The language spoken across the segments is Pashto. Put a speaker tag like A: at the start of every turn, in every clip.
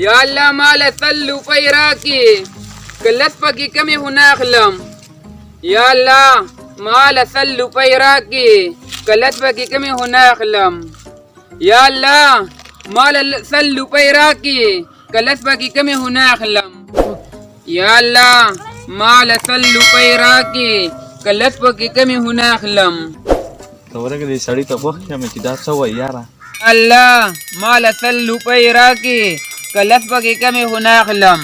A: یا الله مال 100 روپۍ راکې که لس پکې کمې خو نه اخلم. یا الله مال 100 روپۍ راکې که لس پکې کمې خو نه اخلم. یا الله مال 100 روپۍ راکې که لس پکې کمې خو نه اخلم. یا الله مال 100 روپۍ راکې که لس پکې کمې خو نه اخلم.
B: ته ورګه دې سړی ته وخت یم چې دا څه وایي یاره.
A: الله مال 100 روپۍ راکې که لس پکې کمې خو نه اخلم.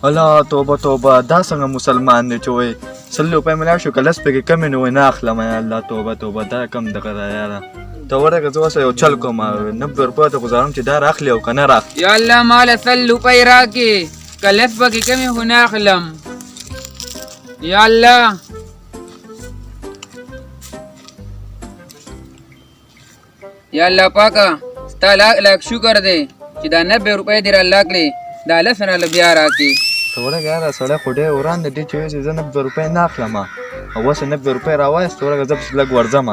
B: الله توبه توبه دا څنګه مسلمان دی چې وایي 100 روپۍ مې شو که لس پکې کمې نه وایي نه اخلم. یا الله توبه توبه دا کم دغه ده یاره. ته ورګه زه اوس یو چل کوم 90 روپۍ ته ګزارم چې دا راخلي او که نه راخلي.
A: یا الله مال 100 روپۍ راکې که لس پکې کمې خو نه اخلم. یا الله یا الله پاکه ستا لاک شکر دی چې دا 90 روپۍ دې راله کړې دا لس راله بیا راکړې.
B: ته ورګه یاره سړی خو ډېر وران دی چې وایي چې زه 90 روپۍ نه اخلم او اوس 90 روپۍ راوایست ورګه زه پسې لږ ورځم.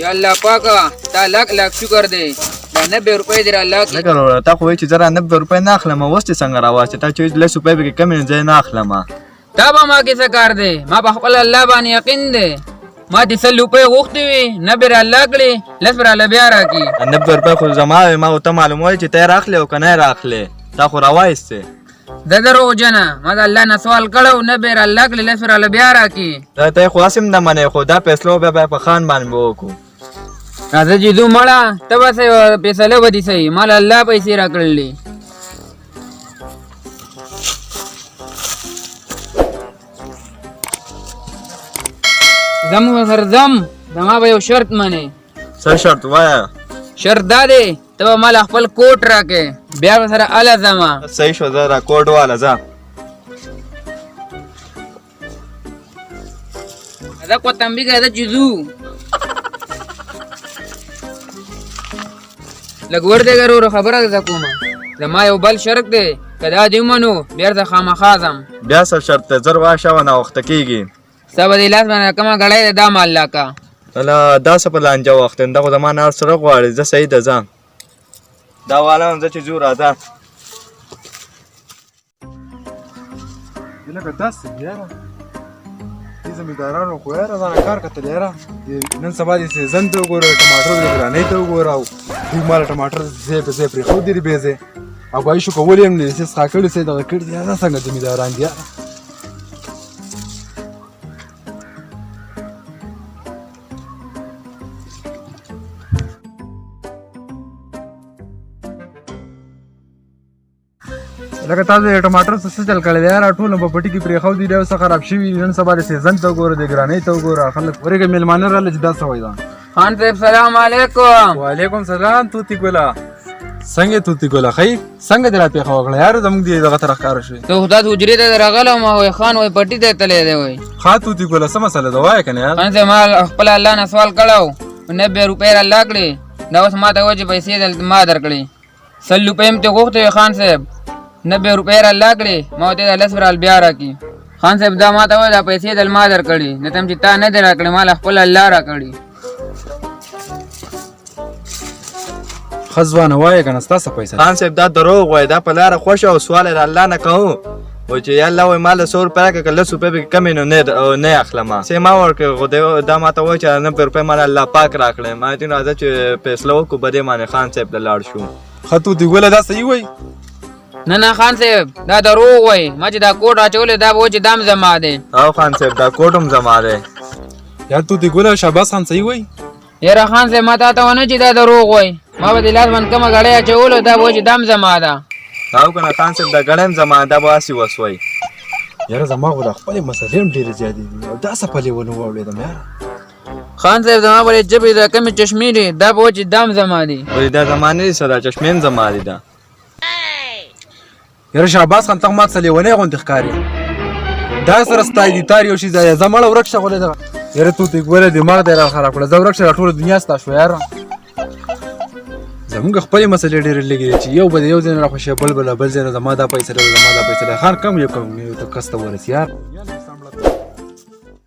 A: یا الله پاکه ستا لاک شکر دی دا 90 روپۍ دې راله کړې.
B: لکه وروره تا خو وایي چې زه 90 روپۍ نه اخلم اوس دې څنګه راواستې تا چې وایي 10 روپۍ پکې کمې نه زه نه اخلم.
A: دا به ما کې څه کار دی ما په خپل الله باندې یقین دی. ما دې 100 روپۍ غوښتې وي 90 راله کړې لس راله بیا راکړي.
B: 90 روپۍ خو زما وې ما ورته معلوم وایي چې ته یې راخلې او که نه یې راخلې تا خو راوایستې.
A: زه دروغجنه ما د الله نه سوال کړی و 90 راله کړې لس راله بیا راکړي.
B: ته یې خو هسې هم نه منې خو دا فیصلو بیا په خان باندې به وکړو.
A: راځه چې ځو مړه ته به فیصله به دې صحیح ما له الله پیسې راکړلې. زم سر زم زما به یو شرط منې.
B: څه شرط وایه؟
A: شرط دا دی ته به ما له خپل کوټ راکې بیا به سره اله ځمه.
B: صحیح شو زه را کوټ واله ځه.
A: زه کوتنبي که زه چې ځو لږ ور دی که ورو خبره زه کومه. زما یو بل شرط دی که دا دې ومنو بیا زه خامخا ځم.
B: بیا څه شرط دی زر واشه و ناوخته کېږي.
A: ستا به دې لاس باندې کومه ګړۍ دی دا مال لاکه.
B: الله دا څه په لانجه وخت دی دا خو زما نه هر سره غواړي زه صحیح ده ځه دا واله زه چې ځو راځه.
C: لکه داسې یاره دې زمیندارانو خو یاره ځانه کار کتل یاره نن سبا دې سیزن ته وګوره ټماټر دې ګرانۍ ته وګوره او دوی ماله ټماټر ځای په ځای پرېښودي دي بې ځای او به ایشو کولې هم نه دې څښا کړي څه دغه کړي دي یاره څنګه زمینداران دي یاره. لکه تاسو د ټماټر څه چل کړی دی یاره ټول په پټي کې پرېښودي دي او څه خراب شوي نن سبا د سیزن ته وګوره د ګرانۍ ته وګوره خلک ورېږه مېلمانه راغله چې دا څه وایي دا.
A: خان صاحب سلام علیکم.
C: وعلیکم سلام توتي ګله څنګه توتي ګله ښایي څنګه دې را پېښه وکړه یاره زموږ دې دغه ته راښکاره شوې.
A: ته خو تاسو حجرې ته راغلم وایي خان وایي پټي ته تللی دی وایي.
C: ښه توتي ګله څه مسله ده وایه که نه یار.
A: خان صاحب ما خپل الله نه سوال کړی و 90 روپۍ راله کړې دا اوس ما ته وایي چې پیسې دلته ما درکړې 100 روپۍ هم ترې غوښتې وې خان صاحب 90 روپۍ راله کړې ما ورته ویل 10 راله بیا راکړي. خان صاحب دا ما ته وایي دا پیسې دل ما درکړې نه ته هم چې تا نه دې راکړې ما له خپل الله راکړي.
C: ښه ځوانه وایه که نه ستا څه پیسه
B: خان صاحب دا دروغ وایي دا په لاره خوښه او سوال یې د الله نه کوو وایي چې یا الله وایي ما له 100 روپۍ راکړه که 10 روپۍ پکې کمې نو نه اخلم. څه ما ورکړې خو دا ما ته وایي چې 90 روپۍ ما له الله پاک راکړې ما ورته راځه چې فیصله وکړو په دې باندې خان صاحب ته لاړ شو.
C: ښه توتي ګله دا صحیح وایي.
A: نه خان صاحب دا دروغ وایي ما چې دا کوټ اچولی دا به وایي چې دا هم زما دی.
B: او خان صاحب دا کوټ هم زما دی.
C: یار توتي ګله شهباز خان صحیح وایي.
A: یاره خان صاحب ما تا ته ونه چې دا دروغ وایي ما به دې لاس باندې کومه ګړۍ اچولو دا به وایي چې دا هم زما ده.
B: او که نه خان صاحب دا ګړۍ هم زما دا به هسې وس وایي.
C: یاره زما خو د خپلې مسلې هم ډېرې زیاتې دي او دا څه پلې ونه واورېدم یاره.
A: خان صاحب زما به جبې د کمې چشمې دي دا به وایي چې دا هم زما دي.
B: وایي دا زما نه دي څه دا چشمې هم زما دي دا.
C: یاره شهباز خان ته ماته څه لیونی غوندې ښکاري دا سره ستا دي تار یو شي ځای زه مړه ورک شه غولې دغه یاره توتي ګوله دماغ دې را خراب کړه زه ورک شه ټوله دنیا ستا شوه یاره. زمونږ خپلې مسلې ډېرې لږې دي چې یو به د یو ځای نه راخوشي بل ځای نه زما دا پیسې زما دا پیسې خان کم یو کم ته کس ته ورسي یار.